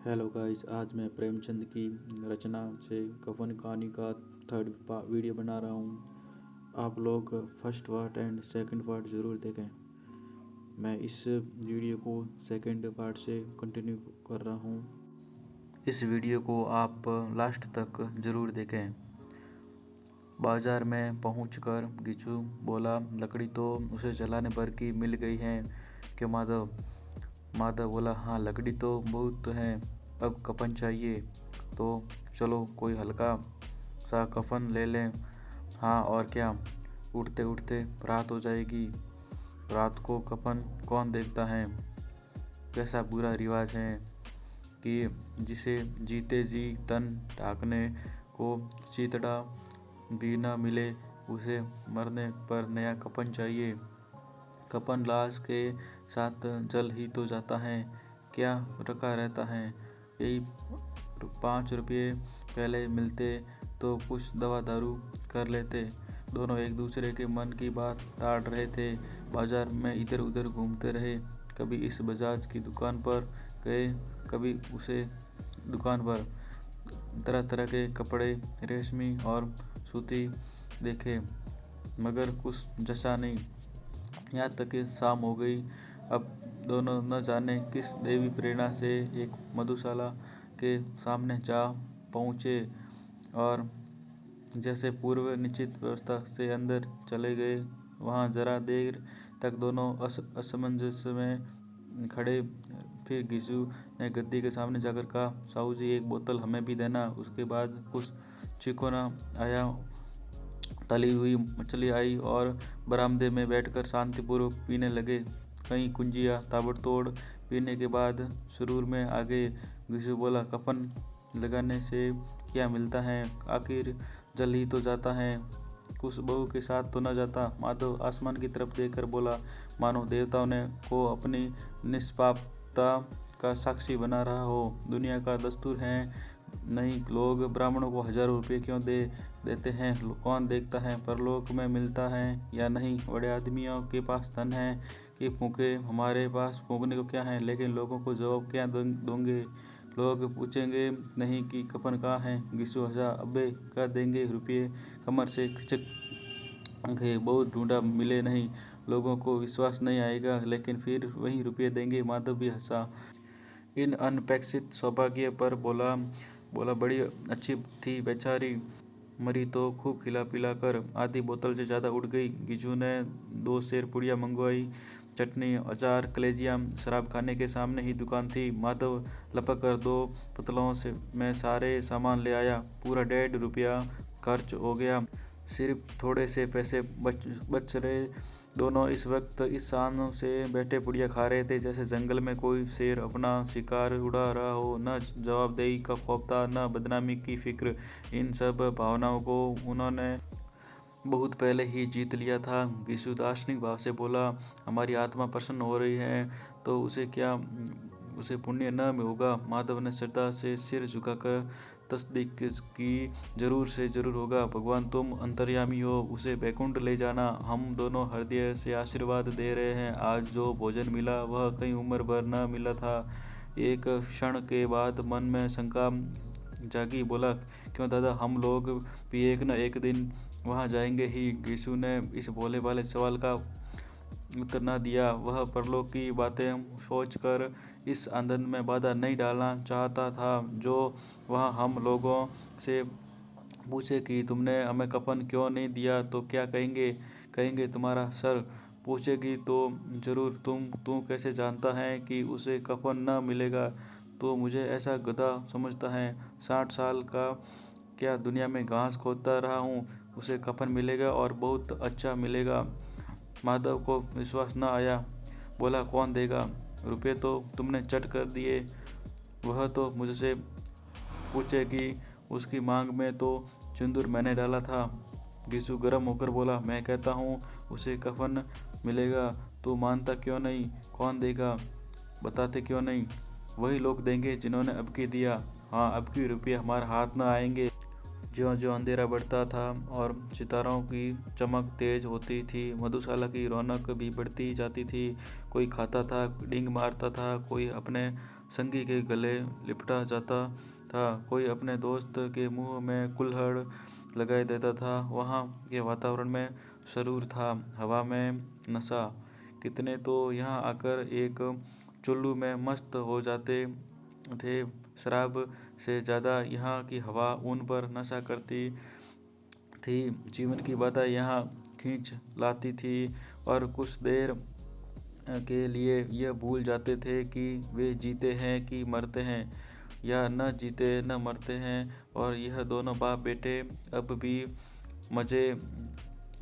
Hello guys, आज मैं प्रेमचंद की रचना से कफन कहानी का थर्ड वीडियो बना रहा हूँ। आप लोग first part and second part ज़रूर देखें। मैं इस वीडियो को सेकंड पार्ट से कंटिन्यू कर रहा हूँ। इस वीडियो को आप लास्ट तक ज़रूर देखें। बाजार में पहुंचकर गिचू बोला, लकड़ी तो उसे जलाने भर की मिल गई है कि माधव? माधव बोला, हाँ लकड़ी तो बहुत है, अब कफन चाहिए। तो चलो कोई हल्का सा कफन ले लें। हाँ और क्या, उठते उठते रात हो जाएगी। रात को कफन कौन देखता है? कैसा बुरा रिवाज है कि जिसे जीते जी तन ढांकने को चीतड़ा भी न मिले, उसे मरने पर नया कफन चाहिए। कफन लाश के साथ जल ही तो जाता है, क्या रखा रहता है? यही 5 रुपये पहले मिलते तो कुछ दवा दारू कर लेते। दोनों एक दूसरे के मन की बात टाल रहे थे। बाजार में इधर उधर घूमते रहे। कभी इस बजाज की दुकान पर गए, कभी उसे दुकान पर। तरह तरह के कपड़े, रेशमी और सूती देखे, मगर कुछ जचा नहीं। यहाँ तक कि शाम हो गई। अब दोनों न जाने किस देवी प्रेरणा से एक मधुशाला के सामने जा पहुँचे और जैसे पूर्व निश्चित व्यवस्था से अंदर चले गए। वहाँ जरा देर तक दोनों असमंजस में खड़े। फिर गिशु ने गद्दी के सामने जाकर कहा, साहू जी एक बोतल हमें भी देना। उसके बाद कुछ चिकोना आया, तली हुई मछली आई और बरामदे में बैठकर शांतिपूर्वक पीने लगे। कई कुंजिया ताबड़तोड़ पीने के बाद सुरूर में आ गए। गिशु बोला, कफन लगाने से क्या मिलता है? आखिर जल ही तो जाता है, कुछ बहू के साथ तो न जाता। माधव आसमान की तरफ देखकर बोला, मानो देवताओं ने को अपनी निष्पापता का साक्षी बना रहा हो। दुनिया का दस्तूर है नहीं, लोग ब्राह्मणों को हजारों रुपये क्यों देते हैं? कौन देखता है परलोक में मिलता है या नहीं? बड़े आदमियों के पास धन है कि फूके, हमारे पास फूकने को क्या है? लेकिन लोगों को जवाब क्या दोगे? लोग पूछेंगे नहीं कि कफन कहाँ है? गिशु हंसा, अबे क्या देंगे रुपये? कमर से खिचक गए। बहुत ढूंढा, मिले नहीं। लोगों को विश्वास नहीं आएगा, लेकिन फिर वही रुपये देंगे। माधव भी हंसा। इन अनपेक्षित सौभाग्य पर बोला, बड़ी अच्छी थी बेचारी, मरी तो खूब खिला पिला कर। आधी बोतल से ज़्यादा उड़ गई। गिजू ने 2 सेर पुड़िया मंगवाई, चटनी, अचार, कलेजिया। शराब खाने के सामने ही दुकान थी। माधव लपक कर 2 पतलों से में सारे सामान ले आया। पूरा 1.5 रुपया खर्च हो गया। सिर्फ थोड़े से पैसे बच रहे। दोनों इस वक्त इस शान से बैठे पुड़िया खा रहे थे जैसे जंगल में कोई शेर अपना शिकार उड़ा रहा हो। न जवाबदेही का खौफ था, न बदनामी की फिक्र। इन सब भावनाओं को उन्होंने बहुत पहले ही जीत लिया था। गिशु दार्शनिक भाव से बोला, हमारी आत्मा प्रसन्न हो रही है तो उसे पुण्य न होगा? माधव ने श्रद्धा से सिर झुकाकर तस्दीक की, जरूर से जरूर होगा। भगवान तुम अंतर्यामी हो, उसे बैकुंठ ले जाना। हम दोनों हृदय से आशीर्वाद दे रहे हैं। आज जो भोजन मिला वह कई उम्र भर न मिला था। एक क्षण के बाद मन में शंका जागी। बोला, क्यों दादा, हम लोग भी एक न एक दिन वहाँ जाएंगे ही। गिशु ने इस भोले भाले सवाल का उत्तर न दिया। वह परलोक की बातें सोचकर इस आनंद में बाधा नहीं डालना चाहता था। जो वहाँ हम लोगों से पूछे कि तुमने हमें कफन क्यों नहीं दिया तो क्या कहेंगे तुम्हारा सर। पूछेगी तो जरूर, तू कैसे जानता है कि उसे कफन न मिलेगा? तो मुझे ऐसा गधा समझता है? 60 साल का क्या दुनिया में घास खोदता रहा हूँ, उसे कफन मिलेगा और बहुत अच्छा मिलेगा। माधव को विश्वास न आया। बोला, कौन देगा? रुपये तो तुमने चट कर दिए। वह तो मुझसे पूछेगी, उसकी मांग में तो सिंदूर मैंने डाला था। गिशु गर्म होकर बोला, मैं कहता हूँ उसे कफन मिलेगा, तू मानता क्यों नहीं? कौन देगा? बताते क्यों नहीं? वही लोग देंगे जिन्होंने अबकी दिया। हाँ, अबकी रुपये हमारे हाथ न आएंगे। ज्यों ज्यों अंधेरा बढ़ता था और सितारों की चमक तेज होती थी, मधुशाला की रौनक भी बढ़ती जाती थी। कोई खाता था, डींग मारता था, कोई अपने संगी के गले लिपटा जाता था, कोई अपने दोस्त के मुंह में कुल्हड़ लगाए देता था। वहाँ के वातावरण में सुरूर था, हवा में नशा। कितने तो यहाँ आकर एक चुल्लू में मस्त हो जाते थे। शराब से ज़्यादा यहाँ की हवा उन पर नशा करती थी। जीवन की बाधा यहाँ खींच लाती थी और कुछ देर के लिए यह भूल जाते थे कि वे जीते हैं कि मरते हैं, या न जीते न मरते हैं। और यह दोनों बाप बेटे अब भी मज़े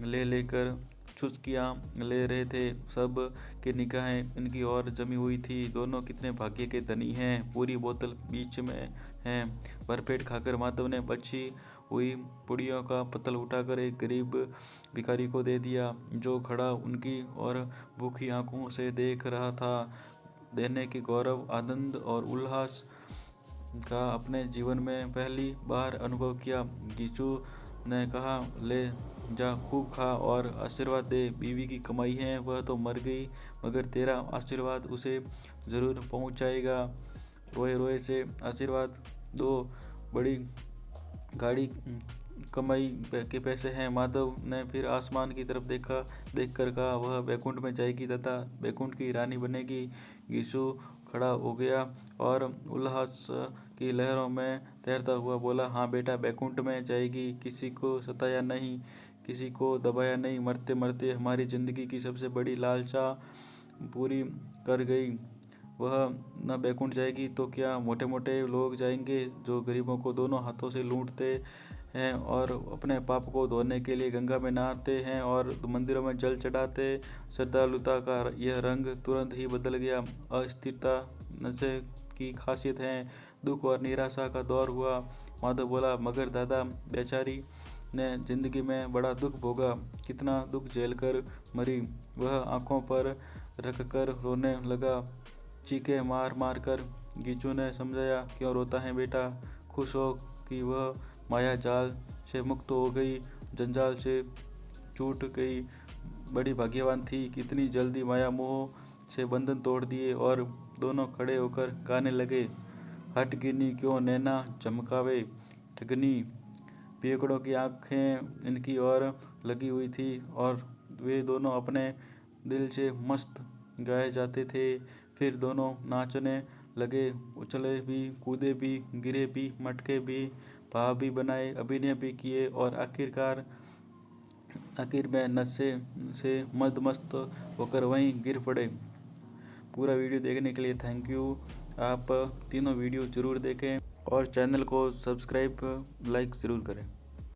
ले लेकर चुस्कियाँ ले रहे थे। सब की निगाहें इनकी ओर जमी हुई थी। दोनों कितने भाग्य के धनी हैं। पूरी बोतल बीच में है। भरपेट खाकर माधव ने बची हुई पुड़ियों का पतल उठाकर एक गरीब भिखारी को दे दिया, जो खड़ा उनकी ओर भूखी आंखों से देख रहा था। देने के गौरव, आनंद और उल्लास का अपने जीवन में पहली बार अनुभव किया। गीचू ने कहा, ले जा, खूब खा और आशीर्वाद दे। बीवी की कमाई है, वह तो मर गई, मगर तेरा आशीर्वाद उसे जरूर पहुंचाएगा। रोए रोए से आशीर्वाद दो, बड़ी गाड़ी कमाई के पैसे हैं। माधव ने फिर आसमान की तरफ देखकर कहा, वह बैकुंठ में जाएगी तथा बैकुंठ की रानी बनेगी। गीसू खड़ा हो गया और उल्लास की लहरों में तैरता हुआ बोला, हाँ बेटा, बैकुंठ में जाएगी। किसी को सताया नहीं, किसी को दबाया नहीं। मरते मरते हमारी जिंदगी की सबसे बड़ी लालसा पूरी कर गई। वह न बैकुंठ जाएगी तो क्या मोटे मोटे लोग जाएंगे, जो गरीबों को दोनों हाथों से लूटते हैं और अपने पाप को धोने के लिए गंगा में नहाते हैं और मंदिरों में जल चढ़ाते। श्रद्धालुता का यह रंग तुरंत ही बदल गया। अस्थिरता नशे की खासियत है। दुख और निराशा का दौर हुआ। माधव बोला, मगर दादा, बेचारी ने जिंदगी में बड़ा दुख भोगा, कितना दुख झेलकर मरी। वह आंखों पर रखकर रोने लगा, चीखे मार मार कर। गीचू ने समझाया, क्यों रोता है बेटा, खुश हो कि वह माया जाल से मुक्त हो गई, जंजाल से छूट गई, बड़ी भाग्यवान थी। कितनी जल्दी माया मोह से बंधन तोड़ दिए। और दोनों खड़े होकर गाने लगे, हट गिनी क्यों नैना चमकावे ठगनी। पियकड़ों की आंखें इनकी ओर लगी हुई थी और वे दोनों अपने दिल से मस्त गाए जाते थे। फिर दोनों नाचने लगे, उछले भी, कूदे भी, गिरे भी, मटके भी, भाव भी बनाए, अभिनय भी किए और आखिर में नशे से मदमस्त होकर वहीं गिर पड़े। पूरा वीडियो देखने के लिए थैंक यू। आप तीनों वीडियो ज़रूर देखें और चैनल को सब्सक्राइब, लाइक ज़रूर करें।